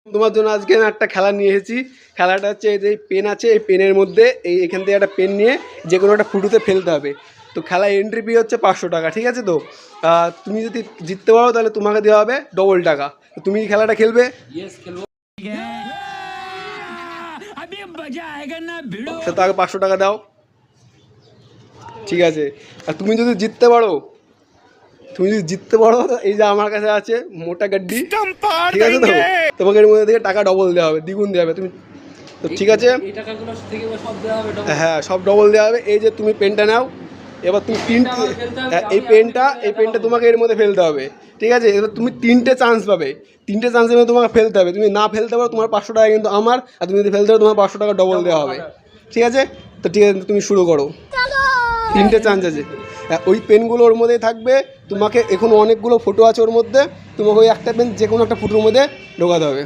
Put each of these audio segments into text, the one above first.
তোমার জন্য আজকে আমি একটা খেলা নিয়ে এসেছি। খেলাটা হচ্ছে এই যে পেন আছে, এই পেনের মধ্যে এখান থেকে একটা পেন নিয়ে যে কোনো একটা ফুটুতে ফেলতে হবে। তো খেলা এন্ট্রি ফি হচ্ছে 500 টাকা, ঠিক আছে? তো তুমি যদি জিততে পারো তাহলে তোমাকে দেওয়া হবে ডবল টাকা। তো তুমি কি খেলাটা খেলবে? সে তো আগে 500 টাকা দাও, ঠিক আছে? আর তুমি যদি জিততে পারো, এই যে আমার কাছে আছে মোটা গাড্ডি, ঠিক আছে? তো তোমাকে এর মধ্যে থেকে টাকা ডবল দেওয়া হবে, দ্বিগুণ দেওয়া হবে। তুমি তো ঠিক আছে, হ্যাঁ সব ডবল দেওয়া হবে। এই যে তুমি পেনটা নাও, এবার তুমি এই পেনটা তোমাকে এর মধ্যে ফেলতে হবে, ঠিক আছে? এবার তুমি 3টে চান্স পাবে, 3টে চান্সের মধ্যে তোমাকে ফেলতে হবে। তুমি না ফেলতে পারো তোমার 500 টাকা কিন্তু আমার, আর তুমি যদি ফেলতে পারো তোমার 500 টাকা ডবল দেওয়া হবে, ঠিক আছে? তো ঠিক আছে, তুমি শুরু করো। 3টে চান্স আছে। ওই পেনগুলো ওর মধ্যেই থাকবে। তোমাকে এখন অনেকগুলো ফটো আছে ওর মধ্যে, তোমাকে ওই একটা পেন যে কোনো একটা ফুটোর মধ্যে ঢোকাতে হবে।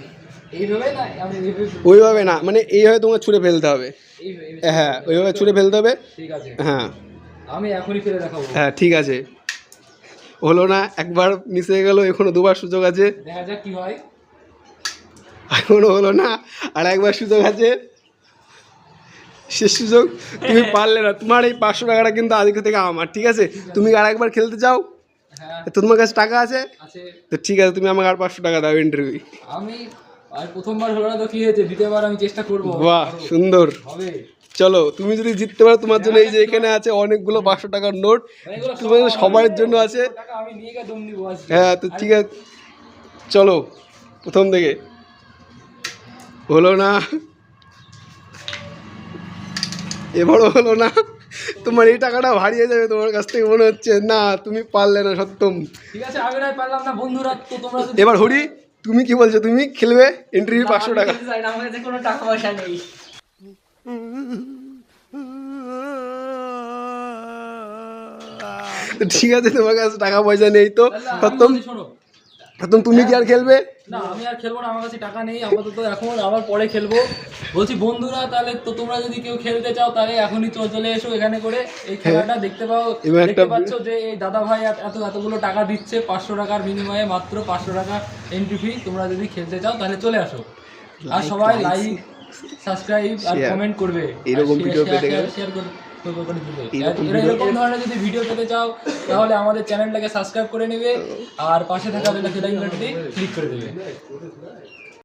ওইভাবে না, মানে এইভাবে তোমাকে ছুঁড়ে ফেলতে হবে। হ্যাঁ ওইভাবে ছুঁড়ে ফেলতে হবে। হ্যাঁ আমি এখনই ফেলে দেখাবো। হ্যাঁ ঠিক আছে, হলো না, একবার মিস হয়ে গেল, এখনো দুবার সুযোগ আছে, দেখা যাক কি হয়। এখনো হলো না, আর একবার সুযোগ আছে, শেষ সুযোগ। তুমি পারলে না, তোমার এই 500 টাকাটা কিন্তু আজকে থেকে আমার, ঠিক আছে? তুমি আর একবার খেলতে চাও? তো তোমার কাছে টাকা আছে তো ঠিক আছে, তুমি আমাকে আর 500 টাকা দাও এন্ট্রি। আমি আর প্রথমবার হলো না তো কি হয়েছে, দ্বিতীয়বার আমি চেষ্টা করব। বাহ সুন্দর, হবে। চলো তুমি যদি জিততে পারো তোমার জন্য এই যে এখানে আছে অনেকগুলো 500 টাকার নোট, তোমার সবার জন্য আছে। আমি নিয়ে গিয়ে দম দিব আজকে। হ্যাঁ তো ঠিক আছে, চলো প্রথম থেকে। হলো না, এবারও হলো না। তোমার এই টাকাটা হারিয়ে যাবে তোমার কাছ থেকে মনে হচ্ছে। না তুমি পারলে না সত্যম। ঠিক আছে, আমি না পারলাম না, বন্ধুরা তো তোমরা। এবার হরি, তুমি কি বলছো? তুমি খেলবে এন্ট্রি 500 টাকা? আমার কাছে কোনো টাকা পয়সা নেই। ঠিক আছে, তোমার কাছে টাকা পয়সা নেই তো সত্যম, তুমি কি আর খেলবে? না আমি আর খেলবো না, আমার কাছে টাকা নেই আপাতত এখন, আবার পরে খেলবো। বলছি বন্ধুরা, তাহলে তো তোমরা যদি কেউ খেলতে চাও তাহলে এখনই চলে এসো এখানে করে এই খেলাটা দেখতে পাচ্ছ যে এই দাদা ভাই এতগুলো টাকা দিচ্ছে 500 টাকার বিনিময়ে, মাত্র 500 টাকা এন্ট্রি ফি। তোমরা যদি খেলতে চাও তাহলে চলে আসো, আর সবাই লাইক সাবস্ক্রাইব আর কমেন্ট করবে, এরকম ভিডিও পেতে গেলে শেয়ার করবে। এরকম ধরনের যদি ভিডিও পেতে চাও তাহলে আমাদের চ্যানেলটাকে সাবস্ক্রাইব করে নেবে, আর পাশে থাকা বেল আইকনটি ক্লিক করে দেবে।